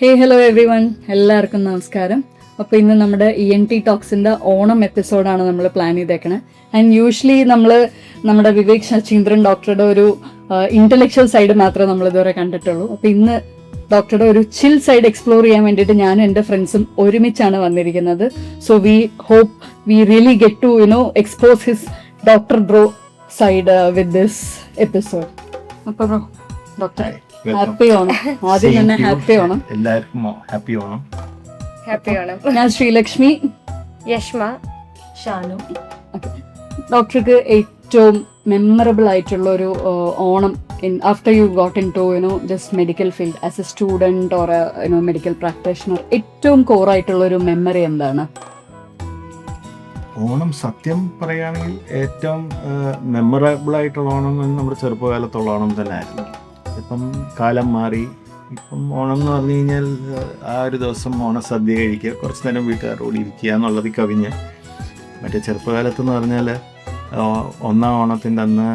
Hello every one, എല്ലാവർക്കും നമസ്കാരം. അപ്പോൾ ഇന്ന് നമ്മുടെ ENT ടോക്സിൻ്റെ ഓണം എപ്പിസോഡാണ് നമ്മൾ പ്ലാൻ ചെയ്തേക്കണത്. ആൻഡ് യൂഷ്വലി നമ്മുടെ വിവേക് സചീന്ദ്രൻ ഡോക്ടറുടെ ഒരു ഇൻ്റലക്ച്വൽ സൈഡ് മാത്രമേ നമ്മൾ ഇതുവരെ കണ്ടിട്ടുള്ളൂ. അപ്പോൾ ഇന്ന് ഡോക്ടറുടെ ഒരു ചിൽ സൈഡ് എക്സ്പ്ലോർ ചെയ്യാൻ വേണ്ടിയിട്ട് ഞാനും എൻ്റെ ഫ്രണ്ട്സും ഒരുമിച്ചാണ് വന്നിരിക്കുന്നത്. So we hope we really get to expose his doctor bro side with this episode. അപ്പോൾ ബ്രോ, ഡോക്ടർ ഹാപ്പി ഓണം. ആദ്യം തന്നെ ഹാപ്പി ഓണം. എല്ലാവർക്കും ഹാപ്പി ഓണം. ഹാപ്പി ഓണം. ഞാൻ ശ്രീലക്ഷ്മി, യഷ്മ, ഷാനു. ഡോക്ടർക്ക് ഏറ്റവും മെമ്മറബിൾ ആയിട്ടുള്ള ഒരു Onam after you got into just medical field as a student or medical practitioner, ഏറ്റവും കോറായിട്ടുള്ള ഒരു മെമ്മറി എന്താണ്? ഓണം സത്യം പറയുകയാണെങ്കിൽ ഏറ്റവും മെമ്മറബിൾ ആയിട്ടുള്ള ഓണം നമ്മുടെ ചെറുപ്പകാലത്തുള്ള ഓണം തന്നെ ആയിരുന്നു. ഇപ്പം കാലം മാറി. ഇപ്പം ഓണം എന്ന് പറഞ്ഞു കഴിഞ്ഞാൽ ആ ഒരു ദിവസം ഓണസദ്യ കഴിക്കുക, കുറച്ച് നേരം വീട്ടുകാരോട് ഇരിക്കുക എന്നുള്ളത് കവിഞ്ഞ്. മറ്റേ ചെറുപ്പകാലത്തെന്ന് പറഞ്ഞാൽ ഒന്നാം ഓണത്തിൻ്റെ അന്ന്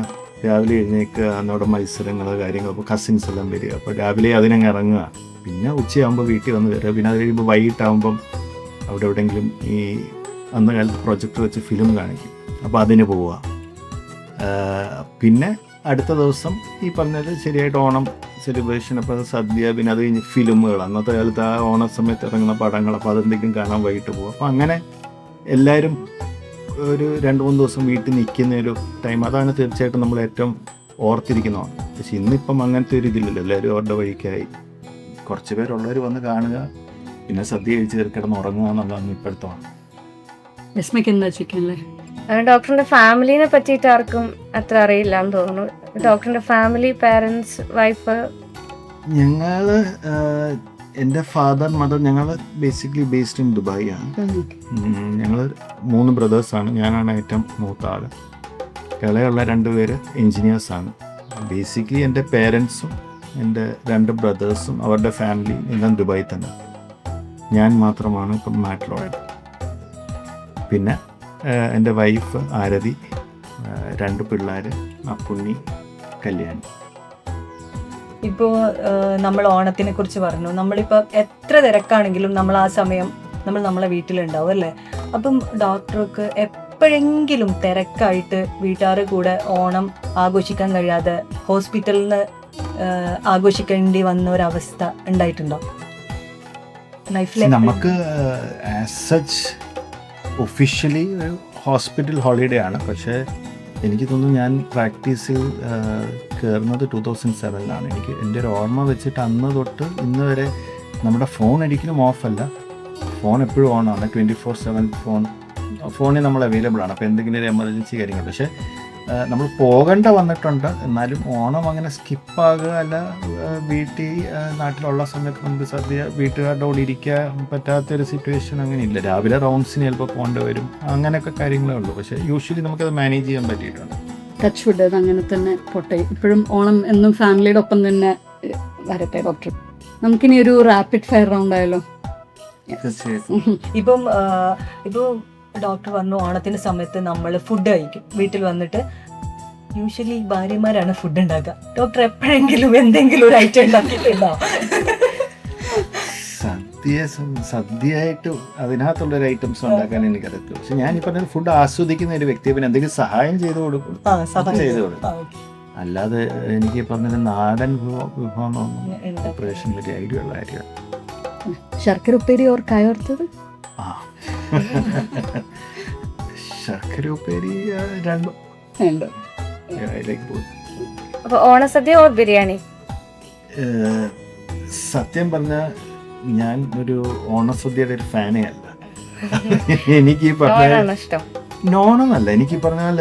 രാവിലെ എഴുന്നേൽക്കുക, അന്നവിടെ മത്സരങ്ങൾ കാര്യങ്ങൾ, അപ്പോൾ കസിൻസ് എല്ലാം വരിക, അപ്പോൾ രാവിലെ അതിനങ്ങ് ഇറങ്ങുക. പിന്നെ ഉച്ചയാകുമ്പോൾ വീട്ടിൽ വന്ന് വരിക. പിന്നെ അത് കഴിയുമ്പോൾ വൈകിട്ടാകുമ്പം അവിടെ എവിടെയെങ്കിലും ഈ അന്ന് കാലത്ത് പ്രൊജക്ടർ വെച്ച് ഫിലിം കാണിക്കും, അപ്പോൾ അതിന് പോവുക. പിന്നെ അടുത്ത ദിവസം ഈ പറഞ്ഞത് ശരിയായിട്ട് ഓണം സെലിബ്രേഷൻ, അപ്പോൾ അത് സദ്യ, പിന്നെ അത് കഴിഞ്ഞ് ഫിലിമുകൾ, അന്നത്തെ കാലത്ത് ആ ഓണ സമയത്ത് ഇറങ്ങുന്ന പടങ്ങൾ, അപ്പോൾ അതെന്തെങ്കിലും കാണാൻ വൈകിട്ട് പോകും. അപ്പോൾ അങ്ങനെ എല്ലാവരും ഒരു 2-3 ദിവസം വീട്ടിൽ നിൽക്കുന്ന ഒരു ടൈം, അതാണ് തീർച്ചയായിട്ടും നമ്മൾ ഏറ്റവും ഓർത്തിരിക്കുന്നതാണ്. പക്ഷെ ഇന്നിപ്പം അങ്ങനത്തെ ഒരു ഇതില്ലല്ലോ. എല്ലാവരും അവരുടെ വഴിക്കായി. കുറച്ച് പേരുള്ളവർ വന്ന് കാണുക, പിന്നെ സദ്യ കഴിച്ച് കിടന്ന് ഉറങ്ങുക എന്നുള്ളതാണ് ഇപ്പോഴത്തെ ഓണം. ഡോക്ടറിന്റെ ഫാമിലിനെ പറ്റിയിട്ട് ആർക്കും അത്ര അറിയില്ല എന്ന് തോന്നുന്നു. ഡോക്ടറിന്റെ ഫാമിലി, പാരന്റ്സ്, വൈഫ്. ഞങ്ങള് എൻ്റെ ഫാദർ, മദർ, ഞങ്ങൾ ബേസിക്കലി ബേസ്ഡ് ഇൻ ദുബായ് ആണ്. ഞങ്ങൾ 3 ബ്രദേഴ്സാണ്. ഞാനാണ് ഏറ്റവും മൂത്ത ആൾ. ഇളയുള്ള 2 പേര് എൻജിനീയേഴ്സാണ്. ബേസിക്കലി എൻ്റെ പേരൻസും എൻ്റെ 2 ബ്രദേഴ്സും അവരുടെ ഫാമിലി എല്ലാം ദുബായിൽ തന്നെ. ഞാൻ മാത്രമാണ് ഇപ്പം നാട്ടിലുള്ളത്. പിന്നെ എൻ്റെ വൈഫ് ആരതി, 2 പിള്ളേർ, അപ്പുണ്ണി, കല്യാണി. ഇപ്പോൾ നമ്മൾ ഓണത്തിനെ കുറിച്ച് പറഞ്ഞു. നമ്മളിപ്പോൾ എത്ര തിരക്കാണെങ്കിലും നമ്മൾ ആ സമയം നമ്മളെ വീട്ടിലുണ്ടാവും അല്ലേ? അപ്പം ഡോക്ടർക്ക് എപ്പോഴെങ്കിലും തിരക്കായിട്ട് വീട്ടുകാരുടെ കൂടെ ഓണം ആഘോഷിക്കാൻ കഴിയാതെ ഹോസ്പിറ്റലിൽ നിന്ന് ആഘോഷിക്കേണ്ടി വന്ന ഒരവസ്ഥ ഉണ്ടായിട്ടുണ്ടോ ലൈഫിൽ? നമുക്ക് ആസ് സച്ച് ഒഫീഷ്യലി ഒരു ഹോസ്പിറ്റൽ ഹോളിഡേ ആണ്. പക്ഷേ എനിക്ക് തോന്നുന്നു ഞാൻ പ്രാക്ടീസിൽ കയറുന്നത് 2007 എനിക്ക് എൻ്റെ ഒരു ഓർമ്മ വെച്ചിട്ട് അന്ന് തൊട്ട് ഇന്ന് വരെ നമ്മുടെ ഫോൺ ഒരിക്കലും ഓഫല്ല. ഫോൺ എപ്പോഴും ഓണാണ്. 24/7 ഫോണിൽ നമ്മൾ അവൈലബിൾ ആണ്. അപ്പോൾ എന്തെങ്കിലും ഒരു എമർജൻസി കാര്യങ്ങൾ. പക്ഷേ നമ്മൾ പോകേണ്ട വന്നിട്ടുണ്ട്. എന്നാലും ഓണം അങ്ങനെ സ്കിപ്പാകുക അല്ല. വീട്ടിൽ നാട്ടിലുള്ള സമയത്ത് നമുക്ക് സദ്യ വീട്ടുകാരുടെ കൂടെ ഇരിക്കാൻ പറ്റാത്തൊരു സിറ്റുവേഷൻ അങ്ങനെ ഇല്ല. രാവിലെ റൗണ്ട്സിന് ചിലപ്പോൾ പോകേണ്ടി വരും. അങ്ങനെയൊക്കെ കാര്യങ്ങളേ ഉള്ളൂ. പക്ഷേ യൂഷ്വലി നമുക്കത് മാനേജ് ചെയ്യാൻ പറ്റിയിട്ടുണ്ട്. ടച്ച് വുഡ്, അത് അങ്ങനെ തന്നെ പോട്ടെ. ഇപ്പോഴും ഓണം എന്നും ഫാമിലിയുടെ ഒപ്പം തന്നെ വരട്ടെ ഡോക്ടർ. നമുക്കിനി ഒരു റാപ്പിഡ് ഫയർ റൗണ്ട് ആയാലോ? ഇപ്പം ഡോക്ടർ പറഞ്ഞു ഓണത്തിന്റെ സമയത്ത് നമ്മൾ ഫുഡ് കഴിക്കും. വീട്ടിൽ വന്നിട്ട് യൂഷ്വലി ഭാര്യമാരാണ് ഫുഡ് ഉണ്ടാക്കുക. ഡോക്ടർ എപ്പോഴെങ്കിലും എന്തെങ്കിലും ഒരു ഐറ്റം ഉണ്ടാക്കിയിട്ടുണ്ടോ? സദ്യയായിട്ട് അതിനകത്തുള്ളൊരു ഐറ്റംസ് ഉണ്ടാക്കാൻ എനിക്കറിയത്തില്ല. പക്ഷെ ഞാൻ ഈ പറഞ്ഞ ഫുഡ് ആസ്വദിക്കുന്ന ഒരു വ്യക്തി, പിന്നെ എന്തെങ്കിലും സഹായം ചെയ്തു കൊടുക്കും. അല്ലാതെ എനിക്ക് പറഞ്ഞ നാടൻ വിഭവം ഓപ്പറേഷൻ വലിയ ഐഡിയ ഉള്ള കാര്യമാണ്. ശർക്കര ഉപ്പേരി ഓർ കായോർത്തത്? ശർക്കര ഉപ്പേരി രണ്ടും. അപ്പൊ ഓണസദ്യ ഓർ ബിരിയാണി? സത്യം പറഞ്ഞ ഞാൻ ഒരു ഓണസദ്യയുടെ ഒരു ഫാനേ അല്ല. എനിക്ക് ഈ പറഞ്ഞ നോണെന്നല്ല, എനിക്ക് പറഞ്ഞാൽ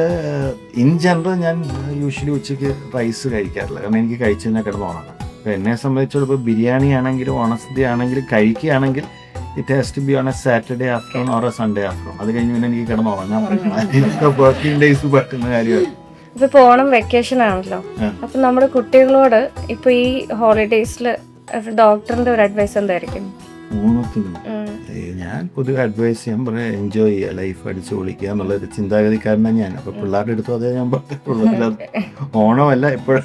ഇൻ ജനറൽ ഞാൻ യൂഷ്വലി ഉച്ചയ്ക്ക് റൈസ് കഴിക്കാറില്ല. കാരണം എനിക്ക് കഴിച്ചു കഴിഞ്ഞാൽ കിടന്ന് ഉറങ്ങണം. അപ്പോൾ എന്നെ സംബന്ധിച്ചോളം ഇപ്പോൾ ബിരിയാണി ആണെങ്കിലും ഓണസദ്യ ആണെങ്കിലും കഴിക്കുകയാണെങ്കിൽ it has to be on a Saturday afternoon or a Sunday afternoon. അത് കഴിഞ്ഞ് പിന്നെ എനിക്ക് കിടന്ന് ഉറങ്ങാൻ പറ്റുന്ന വർക്കിംഗ് ഡേയ്സ് പറ്റുന്ന കാര്യമാണ്. ഇപ്പൊ ഓണം വെക്കേഷൻ ആണല്ലോ. അപ്പൊ നമ്മുടെ കുട്ടികളോട് ഇപ്പൊ ഈ ഹോളിഡേയ്സിൽ ഡോക്ടറിന്റെ ഒരു അഡ്വൈസ് എന്തായിരിക്കും? ഓണത്തിന് ഞാൻ പൊതുവെ അഡ്വൈസ് ചെയ്യാൻ പറയാം, എൻജോയ് ചെയ്യുക, ലൈഫ് അടിച്ചു പൊളിക്കുക എന്നുള്ളൊരു ചിന്താഗതിക്കാരനാണ് ഞാൻ. അപ്പോൾ പിള്ളേരുടെ അടുത്തും അതേ ഞാൻ പറഞ്ഞിട്ടുള്ളൂ. ഓണമല്ല എപ്പോഴും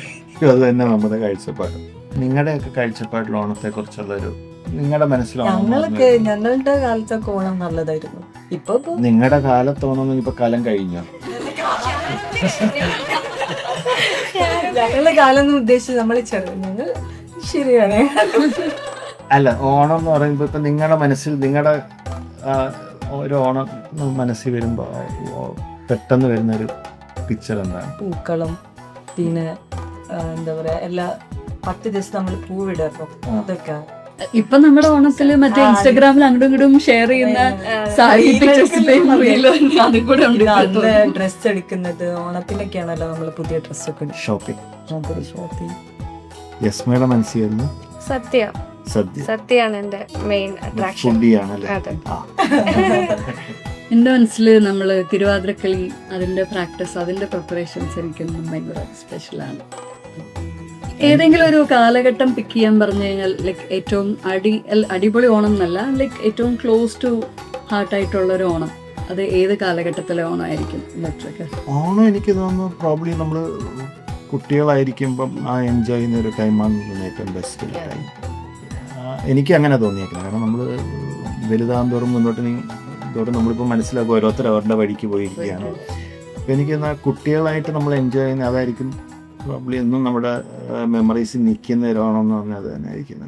അത് തന്നെ നമ്മുടെ കാഴ്ചപ്പാട്. നിങ്ങളുടെയൊക്കെ കാഴ്ചപ്പാടിൽ ഓണത്തെക്കുറിച്ചുള്ളൊരു നിങ്ങളുടെ മനസ്സിലാണോ? ഞങ്ങളുടെ കാലത്തൊക്കെ ഓണം നല്ലതായിരുന്നു. ഇപ്പൊ നിങ്ങളുടെ കാലത്തോന്നൊന്നും ഇപ്പൊ കാലം കഴിഞ്ഞോ? ഞങ്ങളുടെ കാലം എന്ന് ഉദ്ദേശിച്ചത് നമ്മൾ ഞങ്ങൾ ശരിയാണ്. അല്ല, ഓണം എന്ന് പറയുമ്പോ ഇപ്പൊ നിങ്ങളുടെ മനസ്സിൽ നിങ്ങളുടെ ഒരു ഓണം മനസ്സിൽ വരുമ്പോ പെട്ടെന്ന് വരുന്നൊരു പിക്ചർ എന്താണ്? പൂക്കളം, പിന്നെ എന്താ പറയാ, എല്ലാ 10 ദിവസം നമ്മൾ പൂവിടും. അതൊക്കെ ഇപ്പൊ നമ്മുടെ ഓണത്തില് മറ്റേ ഇൻസ്റ്റാഗ്രാമിൽ അങ്ങോട്ടും ഇങ്ങോട്ടും ഷെയർ ചെയ്യുന്ന സാരി അതും കൂടെ ഉണ്ട്. നല്ല ഡ്രസ് എടുക്കുന്നത് ഓണത്തിനൊക്കെയാണല്ലോ നമ്മൾ പുതിയ ഡ്രസ്സൊക്കെ ഷോപ്പിംഗ്. യസ്മയുടെ മനസ്സിൽ വരുന്നു സത്യ. സത്യമാണ് എന്റെ മെയിൻ അട്രാക്ഷൻ. അതെ. എൻ്റെ മനസ്സിൽ നമ്മൾ തിരുവാതിരക്കളി, അതിൻ്റെ പ്രാക്ടീസ്, അതിൻ്റെ പ്രിപ്പറേഷൻസ് എനിക്കും ഭയങ്കര സ്പെഷ്യലാണ്. ഏതെങ്കിലും ഒരു കാലഘട്ടം പിക്ക് ചെയ്യാൻ പറഞ്ഞു കഴിഞ്ഞാൽ ലൈക്ക് ഏറ്റവും അടിപൊളി ഓണം എന്നല്ല, ലൈക്ക് ഏറ്റവും ക്ലോസ് ടു ഹാർട്ടായിട്ടുള്ളൊരു ഓണം, അത് ഏത് കാലഘട്ടത്തിലെ ഓണമായിരിക്കും? ഓണം എനിക്ക് തോന്നുന്നു പ്രോബ്ലി നമ്മൾ കുട്ടികളായിരിക്കുമ്പം ആ എൻജോയ് ചെയ്യുന്ന ഒരു ടൈമാണ് ഏറ്റവും ബെസ്റ്റ് ടൈം. എനിക്ക് അങ്ങനെ തോന്നിയേക്കുന്നത്. കാരണം നമ്മൾ വലുതാകും തോറും മുന്നോട്ട് തോറും നമ്മളിപ്പോൾ മനസ്സിലാക്കും ഓരോരുത്തർ അവരുടെ വഴിക്ക് പോയിരിക്കുകയാണ്. അപ്പോൾ എനിക്ക് എന്നാൽ കുട്ടികളായിട്ട് നമ്മൾ എൻജോയ് ചെയ്യുന്ന അതായിരിക്കും പ്രോബ്ലി എന്നും നമ്മുടെ മെമ്മറീസിൽ നിൽക്കുന്ന ഒരു ഓണം എന്ന് പറഞ്ഞാൽ അത് തന്നെ ആയിരിക്കും.